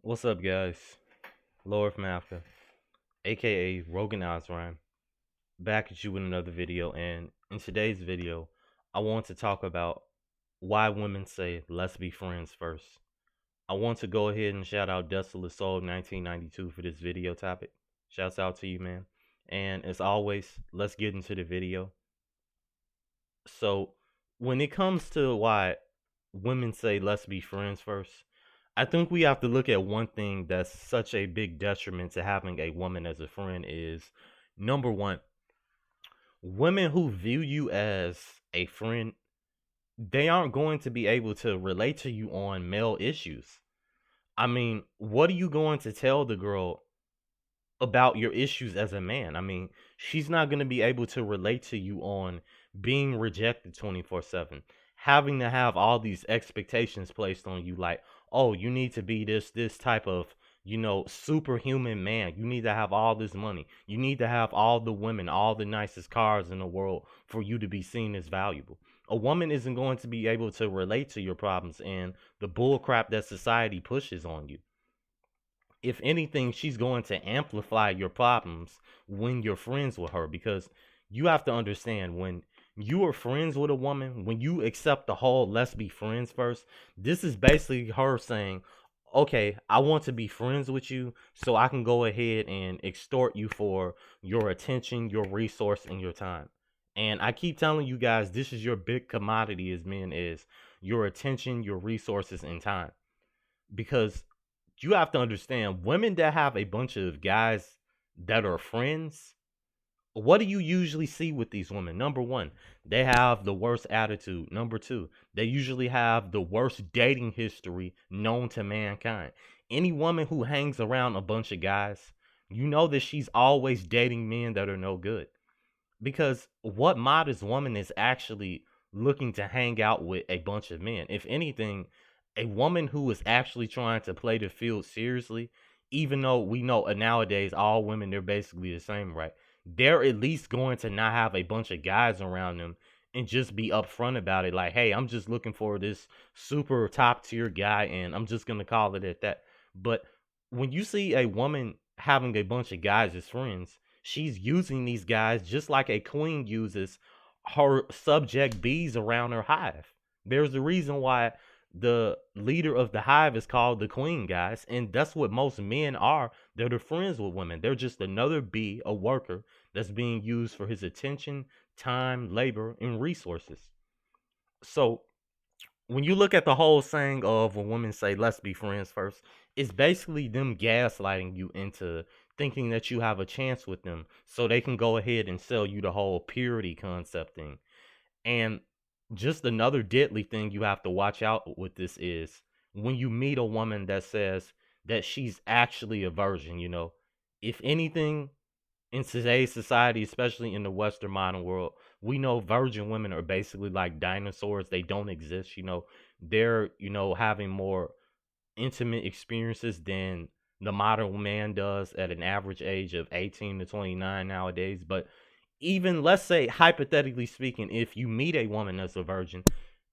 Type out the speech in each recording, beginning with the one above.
What's up, guys? Lord from Africa, aka Rogan Osrine, back at you with another video. And in today's video, I want to talk about why women say, let's be friends first. I want to go ahead and shout out Desolate Soul 1992 for this video topic. Shouts out to you, man. And as always, let's get into the video. So, when it comes to why women say, let's be friends first, I think we have to look at one thing that's such a big detriment to having a woman as a friend is number one, women who view you as a friend, they aren't going to be able to relate to you on male issues. I mean, what are you going to tell the girl about your issues as a man? I mean, she's not going to be able to relate to you on being rejected 24/7, having to have all these expectations placed on you like, "Oh, you need to be this type of, superhuman man. You need to have all this money. You need to have all the women, all the nicest cars in the world for you to be seen as valuable." A woman isn't going to be able to relate to your problems and the bull crap that society pushes on you. If anything, she's going to amplify your problems when you're friends with her, because you have to understand, when you are friends with a woman, when you accept the whole let's be friends first, this is basically her saying, okay, I want to be friends with you so I can go ahead and extort you for your attention, your resource, and your time. And I keep telling you guys, this is your big commodity as men, is your attention, your resources, and time. Because you have to understand, women that have a bunch of guys that are friends, what do you usually see with these women? Number one, they have the worst attitude. Number two, they usually have the worst dating history known to mankind. Any woman who hangs around a bunch of guys, you know that she's always dating men that are no good. Because what modest woman is actually looking to hang out with a bunch of men? If anything, a woman who is actually trying to play the field seriously, even though we know nowadays all women, they're basically the same, right? They're at least going to not have a bunch of guys around them and just be upfront about it. Like, hey, I'm just looking for this super top tier guy and I'm just going to call it at that. But when you see a woman having a bunch of guys as friends, she's using these guys just like a queen uses her subject bees around her hive. There's a reason why the leader of the hive is called the queen, guys, and that's what most men are. They're the friends with women. They're just another bee, a worker that's being used for his attention, time, labor, and resources. So when you look at the whole saying of when women say let's be friends first, it's basically them gaslighting you into thinking that you have a chance with them so they can go ahead and sell you the whole purity concept thing. And just another deadly thing you have to watch out with this is when you meet a woman that says that she's actually a virgin, if anything, in today's society, especially in the Western modern world, we know virgin women are basically like dinosaurs. They don't exist. They're, having more intimate experiences than the modern man does at an average age of 18 to 29 nowadays. But even, let's say, hypothetically speaking, if you meet a woman that's a virgin,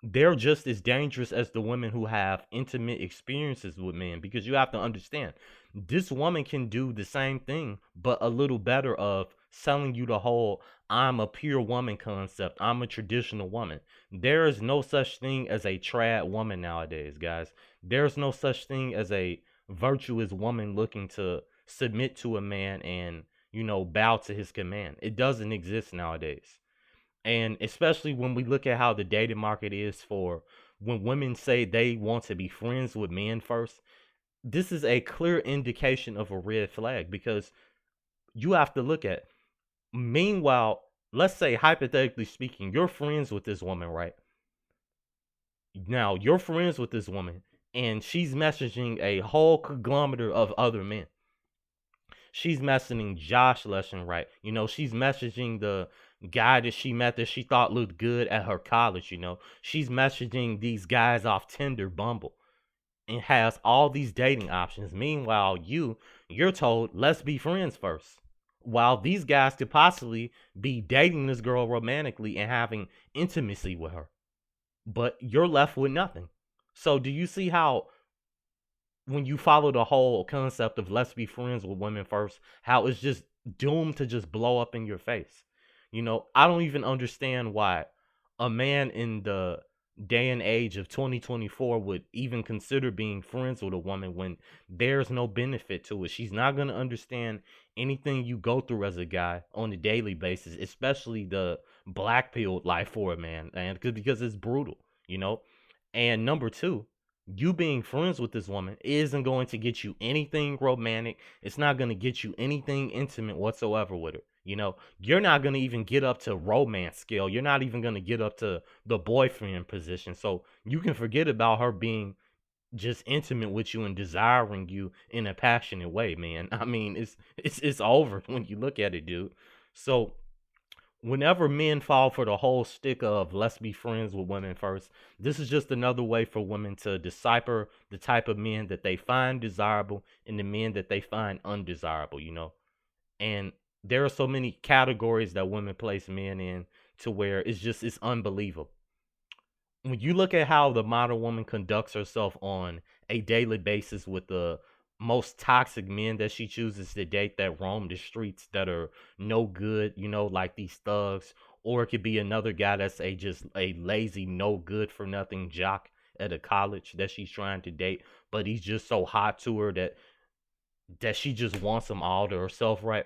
they're just as dangerous as the women who have intimate experiences with men, because you have to understand, this woman can do the same thing but a little better of selling you the whole I'm a pure woman concept. I'm a traditional woman. There is no such thing as a trad woman nowadays, guys. There's no such thing as a virtuous woman looking to submit to a man and, bow to his command. It doesn't exist nowadays. And especially when we look at how the dating market is for when women say they want to be friends with men first, this is a clear indication of a red flag, because you have to look at, meanwhile, let's say hypothetically speaking, you're friends with this woman, right? Now, you're friends with this woman and she's messaging a whole conglomerate of other men. She's messaging Josh left and right. She's messaging the guy that she met that she thought looked good at her college. She's messaging these guys off Tinder, Bumble, and has all these dating options. Meanwhile, you're told, let's be friends first. While these guys could possibly be dating this girl romantically and having intimacy with her, but you're left with nothing. So do you see how when you follow the whole concept of let's be friends with women first, how it's just doomed to just blow up in your face. I don't even understand why a man in the day and age of 2024 would even consider being friends with a woman when there's no benefit to it. She's not going to understand anything you go through as a guy on a daily basis, especially the black pilled life for a man, and because it's brutal, you know. And number two, you being friends with this woman isn't going to get you anything romantic. It's not going to get you anything intimate whatsoever with her. You're not going to even get up to romance scale. You're not even going to get up to the boyfriend position. So you can forget about her being just intimate with you and desiring you in a passionate way, man. I mean, it's over when you look at it, dude. So whenever men fall for the whole stick of let's be friends with women first, this is just another way for women to decipher the type of men that they find desirable and the men that they find undesirable. And there are so many categories that women place men in to where it's unbelievable. When you look at how the modern woman conducts herself on a daily basis with the most toxic men that she chooses to date that roam the streets that are no good, like these thugs, or it could be another guy that's just a lazy, no good for nothing jock at a college that she's trying to date, but he's just so hot to her that she just wants him all to herself, right?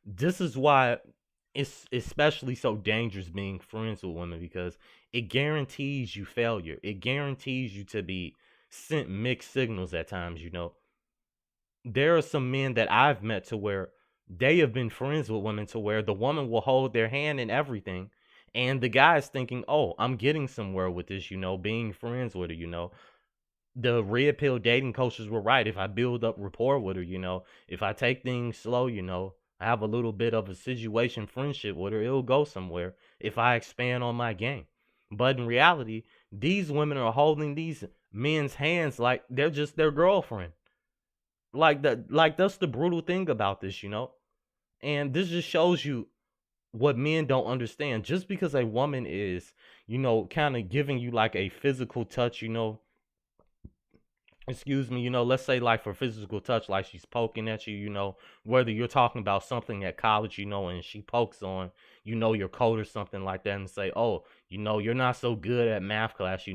This is why it's especially so dangerous being friends with women, because it guarantees you failure. It guarantees you to be sent mixed signals at times. There are some men that I've met to where they have been friends with women to where the woman will hold their hand and everything. And the guy is thinking, oh, I'm getting somewhere with this, being friends with her. The red pill dating coaches were right. If I build up rapport with her, if I take things slow, I have a little bit of a situation friendship with her, it'll go somewhere if I expand on my game. But in reality, these women are holding these men's hands like they're just their girlfriend. Like that's the brutal thing about this. And this just shows you what men don't understand. Just because a woman is, kind of giving you like a physical touch, excuse me, let's say like for physical touch, like she's poking at you, whether you're talking about something at college, and she pokes on, your coat or something like that and say, oh, you're not so good at math class,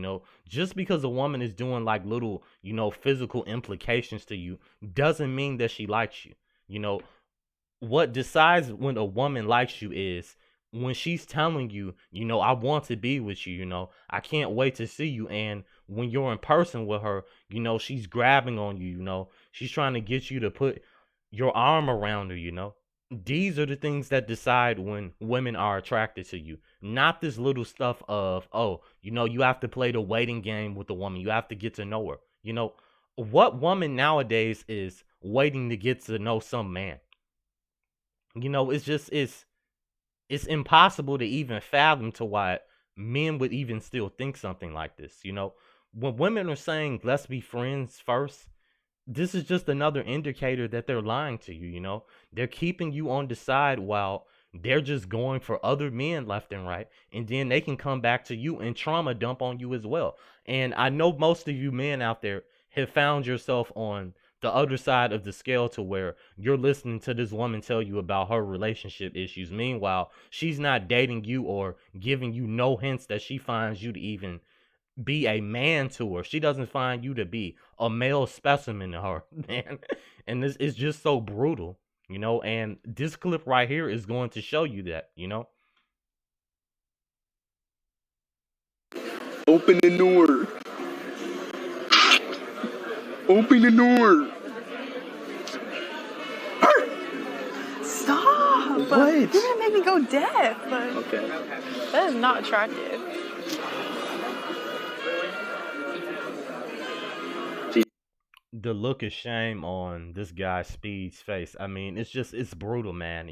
just because a woman is doing like little, physical implications to you doesn't mean that she likes you. You know, what decides when a woman likes you is when she's telling you, I want to be with you, I can't wait to see you. And when you're in person with her, she's grabbing on you, she's trying to get you to put your arm around her. These are the things that decide when women are attracted to you, not this little stuff of, oh, you have to play the waiting game with the woman. You have to get to know her. What woman nowadays is waiting to get to know some man? It's impossible to even fathom to why men would even still think something like this. When women are saying let's be friends first, this is just another indicator that they're lying to you. They're keeping you on the side while they're just going for other men left and right, and then they can come back to you and trauma dump on you as well. And I know most of you men out there have found yourself on the other side of the scale to where you're listening to this woman tell you about her relationship issues. Meanwhile, she's not dating you or giving you no hints that she finds you to even be a man to her. She doesn't find you to be a male specimen to her, man. And this is just so brutal. And this clip right here is going to show you that. Open the door. Open the door. Stop! What? You're gonna make me go deaf. Okay. That is not attractive. The look of shame on this guy Speed's face. I mean, it's brutal, man.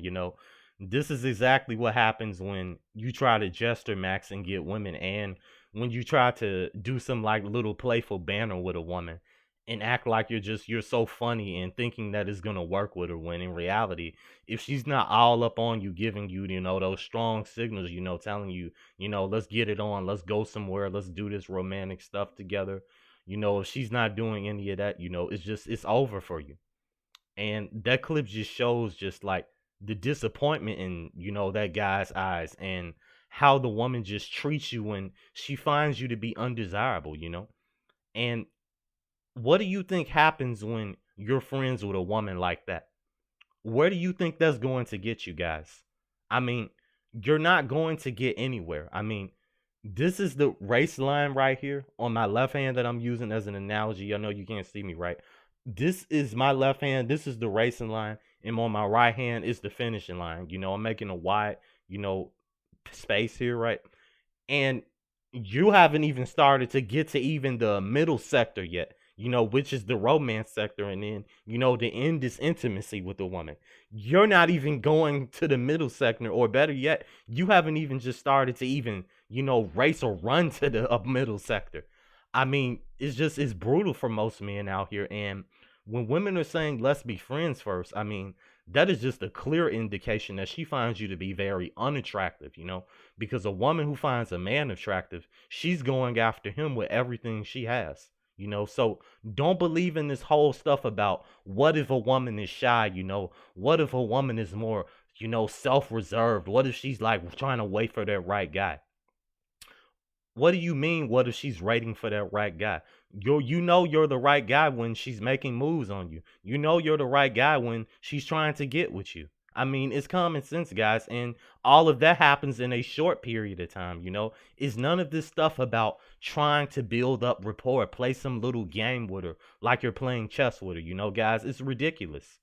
This is exactly what happens when you try to jester max and get women, and when you try to do some like little playful banter with a woman and act like you're so funny and thinking that it's gonna work with her, when in reality, if she's not all up on you, giving you, those strong signals, telling you, let's get it on, let's go somewhere, let's do this romantic stuff together, You know, if she's not doing any of that, you know, it's over for you. And that clip just shows just like the disappointment in, you know, that guy's eyes, and how the woman just treats you when she finds you to be undesirable, you know. And what do you think happens when you're friends with a woman like that? Where do you think that's going to get you guys? I mean, you're not going to get anywhere. I mean, this is the race line right here on my left hand that I'm using as an analogy. I know you can't see me, right? This is my left hand. This is the racing line. And on my right hand is the finishing line. You know, I'm making a wide, you know, space here, right? And you haven't even started to get to even the middle sector yet, you know, which is the romance sector. And then, you know, the end is intimacy with the woman. You're not even going to the middle sector, or better yet, you haven't even just started to even, you know, race or run to the middle sector. I mean, it's brutal for most men out here. And when women are saying, let's be friends first, I mean, that is just a clear indication that she finds you to be very unattractive, you know, because a woman who finds a man attractive, she's going after him with everything she has, you know. So don't believe in this whole stuff about what if a woman is shy, you know, what if a woman is more, you know, self-reserved, what if she's like trying to wait for that right guy. What do you mean? What if she's waiting for that right guy? You know you're the right guy when she's making moves on you. You know you're the right guy when she's trying to get with you. I mean, it's common sense, guys, and all of that happens in a short period of time, you know? It's none of this stuff about trying to build up rapport, play some little game with her like you're playing chess with her, you know, guys? It's ridiculous.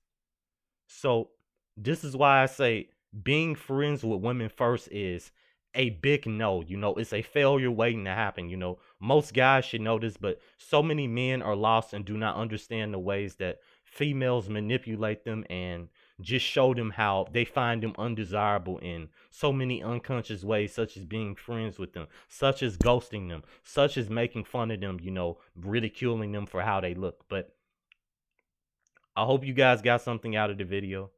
So this is why I say being friends with women first is a big no. You know, it's a failure waiting to happen. You know, most guys should know this, but so many men are lost and do not understand the ways that females manipulate them and just show them how they find them undesirable in so many unconscious ways, such as being friends with them, such as ghosting them, such as making fun of them, you know, ridiculing them for how they look. But I hope you guys got something out of the video.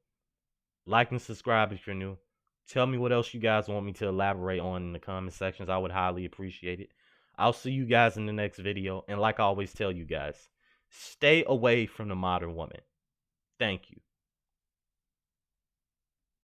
Like and subscribe if you're new. Tell me what else you guys want me to elaborate on in the comment sections. I would highly appreciate it. I'll see you guys in the next video. And like I always tell you guys, stay away from the modern woman. Thank you.